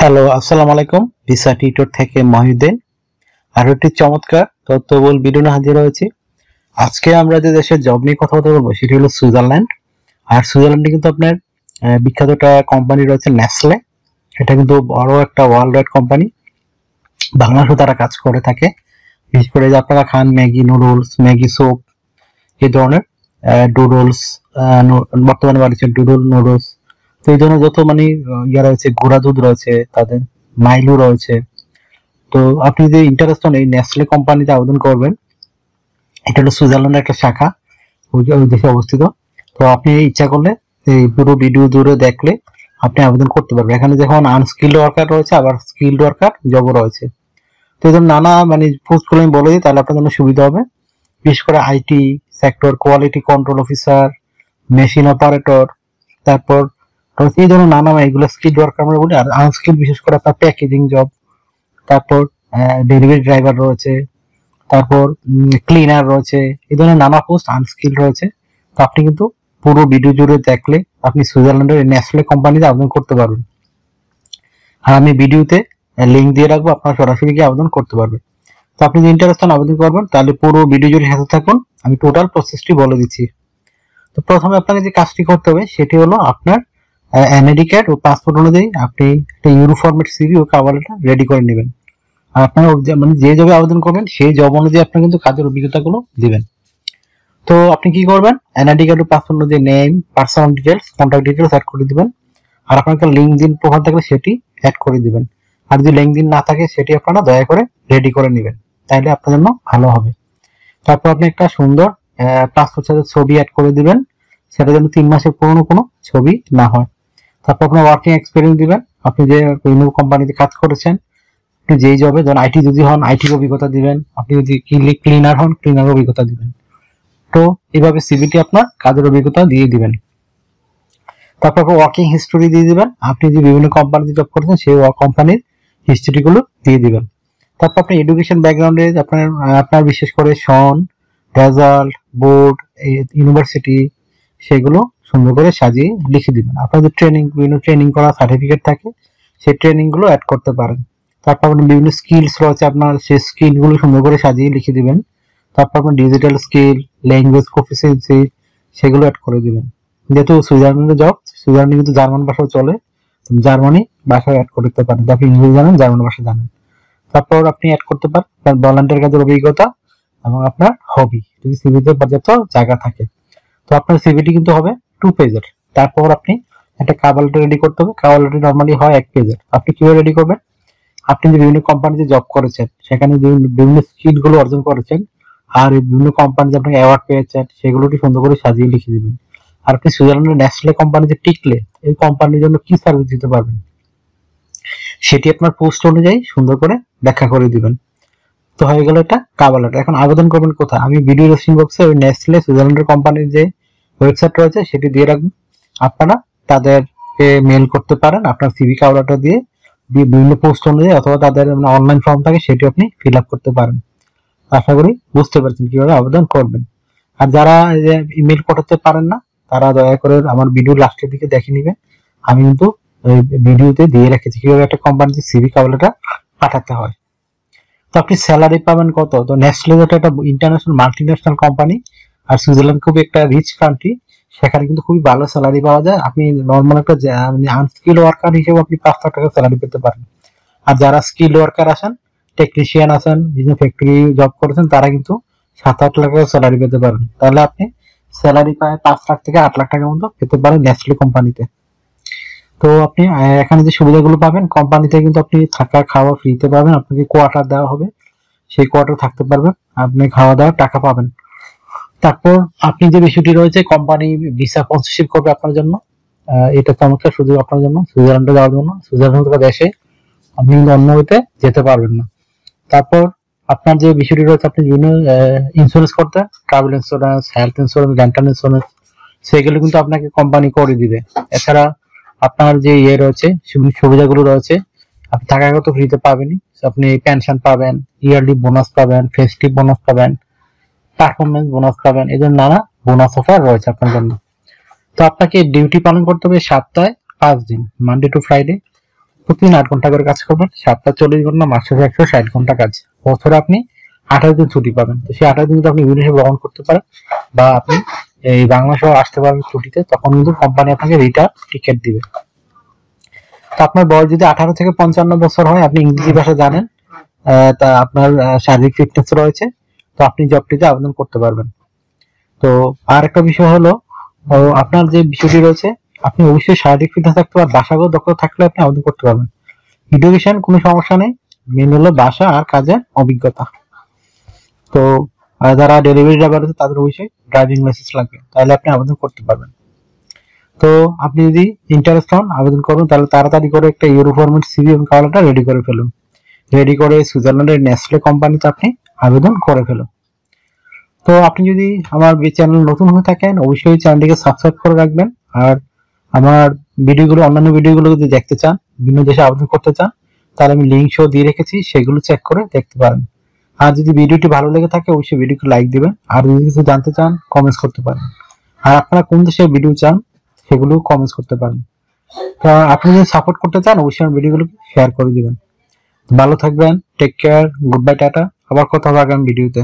Hello, আসসালামু আলাইকুম। Visa tutor থেকে মহিউদ্দিন আরো একটি চমৎকার তথ্যবহুল ভিডিও নিয়ে হাজির হয়েছি। আজকে আমরা যে দেশের জব নিয়ে কথা বলবো সেটি হলো সুইজারল্যান্ড। আর সুইজারল্যান্ডে কিন্তু আপনার বিখ্যাত একটা কোম্পানি রয়েছে নেসলে। এটা কিন্তু বড় একটা ওয়ার্ল্ড ওয়াইড কোম্পানি। বাংলাদেশেও তারা কাজ করে থাকে। বিশেষ করে যে আপনারা খান ম্যাগি নুডলস, ম্যাগি স্যুপ, এই ধরনের ডুডলস, বর্তমানে বাড়ছে ডুডল নুডলস। তো এই ধরনের যত মানে ইয়া রয়েছে, গুঁড়া দুধ রয়েছে, তাদের মাইলু রয়েছে। তো আপনি যদি ইন্টারেস্ট হন এই নেসলে কোম্পানিতে আবেদন করবেন। এটা হলো সুইজারল্যান্ডের একটা শাখা, ওই দেশে অবস্থিত। তো আপনি ইচ্ছা করলে এই পুরো ভিডিও দূরে দেখলে আপনি আবেদন করতে পারবেন। এখানে যখন আনস্কিল্ড ওয়ার্কার রয়েছে, আবার স্কিল্ড ওয়ার্কার জবও রয়েছে। তো এই নানা মানে পোস্টগুলো আমি বলে দিই, তাহলে আপনার জন্য সুবিধা হবে। বিশেষ করে IT sector, quality control officer, machine operator, তারপর এই ধরনের নানা এগুলো স্কিল্ড ওয়ার্কার আমরা বলি। আর আনস্কিল্ড বিশেষ করে আপনার প্যাকেজিং জব, তারপর ডেলিভারি ড্রাইভার রয়েছে, তারপর ক্লিনার রয়েছে। এই ধরনের নানা পোস্ট আনস্কিল্ড রয়েছে। তো আপনি কিন্তু পুরো ভিডিও জুড়ে দেখলে আপনি সুইজারল্যান্ডের নেসলে কোম্পানিতে আবেদন করতে পারবেন। আর আমি ভিডিওতে লিঙ্ক দিয়ে রাখবো, আপনারা সরাসরি গিয়ে আবেদন করতে পারবেন। তো আপনি যদি ইন্টারেস্ট হন আবেদন করবেন, তাহলে পুরো ভিডিও জুড়ে সাথে থাকুন। আমি টোটাল প্রসেসটি বলে দিচ্ছি। তো প্রথমে আপনাকে যে কাজটি করতে হবে সেটি হলো আপনার এনআইডি কার্ড ও পাসপোর্ট অনুযায়ী আপনি একটা ইউরো ফরম্যাট সিভি ও কভার লেটার রেডি করে নেবেন। আর আপনার মানে যে জবে আবেদন করবেন সেই জব অনুযায়ী আপনি কিন্তু কাজের অভিজ্ঞতাগুলো দিবেন। তো আপনি কি করবেন, এনআইডি কার্ড ও পাসপোর্ট অনুযায়ী name, personal details, contact details add করে দিবেন। আর আপনার একটা লিঙ্কডইন প্রোফাইল থাকলে সেটি অ্যাড করে দিবেন। আর যদি লিঙ্কডইন না থাকে সেটি আপনারা দয়া করে রেডি করে নেবেন, তাহলে আপনার জন্য ভালো হবে। তারপর আপনি একটা সুন্দর পাসপোর্ট সাইজের ছবি অ্যাড করে দিবেন, সেটা যেন 3 মাসের পুরনো কোনো ছবি না হয়। তারপর আপনার ওয়ার্কিং এক্সপিরিয়েন্স দিবেন, আপনি যে বিভিন্ন কোম্পানিতে কাজ করেছেন, আপনি যেই জবে, ধরুন আইটি যদি হন আইটির অভিজ্ঞতা দিবেন, আপনি যদি ক্লিনার হন ক্লিনার অভিজ্ঞতা দিবেন। তো এইভাবে সিভিটি আপনার কাজের অভিজ্ঞতা দিয়ে দিবেন। তারপর ওয়ার্কিং হিস্টোরি দিয়ে দিবেন, আপনি যে বিভিন্ন কোম্পানিতে জব করেছেন সেই কোম্পানির হিস্ট্রিগুলো দিয়ে দিবেন। তারপর আপনি এডুকেশন ব্যাকগ্রাউন্ডে আপনার বিশেষ করে সন, রেজাল্ট, বোর্ড, ইউনিভার্সিটি, সেগুলো সুন্দর করে সাজিয়ে লিখে দিবেন। আপনার যে বিভিন্ন ট্রেনিং করা সার্টিফিকেট থাকে সেই ট্রেনিং গুলো অ্যাড করতে পারেন। তারপর আপনি বিভিন্ন স্কিলস রয়েছে আপনার, সেই স্কিল গুলো সুন্দর করে সাজিয়ে লিখে দিবেন। তারপর আপনার ডিজিটাল স্কিল, ল্যাঙ্গুয়েজ প্রফিসিয়েন্সি, সেগুলো অ্যাড করে দিবেন। যেহেতু সুইজারল্যান্ডে জব, সুইজারল্যান্ডে কিন্তু জার্মান ভাষাও চলে, জার্মানি ভাষায় অ্যাড করতে পারেন। আপনি ইংরেজি জানেন, জার্মান ভাষা জানেন। তারপর আপনি অ্যাড করতে পারেন আপনার ভলান্টিয়ার কাজের অভিজ্ঞতা এবং আপনার হবি, যদি সিভিতে পর্যাপ্ত জায়গা থাকে। তো আপনার সিভিটি কিন্তু হবে 2 পেজের। তারপর আপনি একটা কভার লেটার রেডি করতে হবে। কভার লেটার নরমালি হয় 1 পেজের। আপনি কিভাবে রেডি করবেন, আপনি যে বিভিন্ন কোম্পানিতে জব করেছেন, সেখানে বিভিন্ন স্কিল গুলো অর্জন করেছেন, আর বিভিন্ন কোম্পানিতে আপনি অ্যাওয়ার্ড পেয়েছেন, সেগুলোকে সুন্দর করে সাজিয়ে লিখে দিবেন। আর আপনি সুইজারল্যান্ডের নেসলে কোম্পানিতে টিকলে এই কোম্পানির জন্য কি সার্ভিস দিতে পারবেন সেটি আপনার পোস্ট অনুযায়ী সুন্দর করে ব্যাখ্যা করে দিবেন। তো হয়ে গেল এটা কভার লেটার। এখন আবেদন করবেন কোথায়, আমি ভিডিও ডেসক্রিপশন বক্সে ওই নেসলে সুইজারল্যান্ডের কোম্পানির যে ওয়েবসাইট রয়েছে সেটি দিয়ে রাখবো। আপনারা তাদেরকে মেল করতে পারেন আপনার সিভি কভার লেটার দিয়ে বিভিন্ন পোস্ট অনুযায়ী, অথবা তাদের অনলাইন ফর্ম থাকে সেটি আপনি ফিল আপ করতে পারেন। আশা করি বুঝতে পারছেন কিভাবে আবেদন করবেন। আর যারা ইমেল করতে পারেন না, তারা দয়া করে আমার ভিডিও লাস্টের দিকে দেখে নিবেন। আমি কিন্তু ভিডিওতে দিয়ে রেখেছি কিভাবে একটা কোম্পানিতে সিভি কভার লেটার পাঠাতে হয়। তো আপনি স্যালারি পাবেন কত, তো নেসলে যেটা একটা ইন্টারন্যাশনাল মাল্টিন্যাশনাল কোম্পানি, আর সুইজারল্যান্ড খুবই একটা রিচ কান্ট্রি, সেখানে কিন্তু খুবই ভালো স্যালারি পাওয়া যায়। আপনি নর্মাল একটা মানে আনস্কিল ওয়ার্কার হিসেবে আপনি 5 লাখ টাকা স্যালারি পেতে পারেন। আর যারা স্কিল ওয়ার্কার আছেন, টেকনিশিয়ান আছেন, বিভিন্ন ফ্যাক্টরি জব করেছেন, তারা কিন্তু 7-8 লাখ টাকা স্যালারি পেতে পারেন। তাহলে আপনি স্যালারি পায় 5 লাখ থেকে 8 লাখ টাকার মতো পেতে পারেন নেসলে কোম্পানিতে। তো আপনি এখানে যে সুবিধাগুলো পাবেন, কোম্পানিতে কিন্তু আপনি থাকা খাওয়া ফ্রিতে পাবেন, আপনাকে কোয়ার্টার দেওয়া হবে, সেই কোয়ার্টার থাকতে পারবেন, আপনি খাওয়া দাওয়ার টাকা পাবেন। তারপর আপনি যে বিষয়টি রয়েছে, কোম্পানি ভিসা স্পন্সরশিপ করবে আপনার জন্য। এটা চমৎকার সুযোগ আপনার জন্য সুইজারল্যান্ডে যাওয়ার জন্য। সুইজারল্যান্ড দেশে আপনি কিন্তু অন্য হইতে যেতে পারবেন না। তারপর আপনার যে বিষয়টি রয়েছে, আপনি বিভিন্ন ইন্স্যুরেন্স করতে, travel insurance, health insurance, dental insurance, সেগুলো কিন্তু আপনাকে কোম্পানি করে দিবে। এছাড়া আপনার যে রয়েছে সুবিধাগুলো রয়েছে, আপনি থাকাগত ফ্রিতে পাবেনই। আপনি পেনশন পাবেন, ইয়ারলি বোনাস পাবেন, ফেস্টিভ বোনাস পাবেন, পারফরমেন্স বোনাস পাবেন, এই জন্য নানা বোনাস অফার রয়েছে আপনার জন্য। তো আপনাকে ডিউটি পালন করতে হবে সপ্তাহে 5 দিন, মানডে টু ফ্রাইডে। প্রতিদিন 8 ঘন্টা করে কাজ করবেন, সপ্তাহে 40 ঘন্টা, মাসে 160 ঘন্টা কাজ, বছরে আপনি 28 দিন ছুটি পাবেন। তো সেই 28 দিন আপনি বিদেশে ভ্রমণ করতে পারেন বা আপনি এই বাংলাদেশেও আসতে পারবেন ছুটিতে, তখন কিন্তু কোম্পানি আপনাকে রিটার্ন টিকিট দিবে। তো আপনার বয়স যদি 18 থেকে 55 বছর হয়, আপনি ইংরেজি ভাষা জানেন, তা আপনার শারীরিক ফিটনেস রয়েছে, তো আপনি জবটিতে আবেদন করতে পারবেন। তো আর একটা বিষয় হলো, আপনার যে বিষয়টি রয়েছে, আপনি অবশ্যই শারীরিক ফিটনেস থাকতে আর ভাষাগত দক্ষতা থাকলে আপনি আবেদন করতে পারবেন। এডুকেশন কোনো সমস্যা নেই, মেন হলো ভাষা আর কাজের অভিজ্ঞতা। তো যারা ডেলিভারি ড্রাইভার আছে তাদের অবশ্যই ড্রাইভিং লাইসেন্স লাগবে, তাহলে আপনি আবেদন করতে পারবেন। তো আপনি যদি ইন্টারেস্ট হন আবেদন করুন, তাহলে তাড়াতাড়ি করে একটা ইউরো ফরম্যাট সিভি এবং কার্ডটা রেডি করে ফেলুন। রেডি করে সুইজারল্যান্ডের নেসলে কোম্পানিতে আপনি আবেদন করে ফেলুন। তো আপনি যদি আমার চ্যানেল নতুন হয়ে থাকেন, অবশ্যই চ্যানেলটিকে সাবস্ক্রাইব করে রাখবেন। আর আমার ভিডিওগুলো, অন্যান্য ভিডিওগুলো যদি দেখতে চান, বিভিন্ন দেশে আবেদন করতে চান, তাহলে আমি লিঙ্ক সহ দিয়ে রেখেছি, সেগুলো চেক করে দেখতে পারেন। আর যদি ভিডিওটি ভালো লেগে থাকে অবশ্যই ভিডিওকে লাইক দিবেন, আর যদি কিছু জানতে চান কমেন্টস করতে পারেন। আর আপনারা কোন দেশের ভিডিও চান সেগুলো কমেন্টস করতে পারেন। তো আপনি যদি সাপোর্ট করতে চান অবশ্যই আমার ভিডিওগুলোকে শেয়ার করে দিবেন। ভালো থাকবেন, টেক কেয়ার, গুড বাই, টাটা। আবার কথা হবে আগামী ভিডিওতে।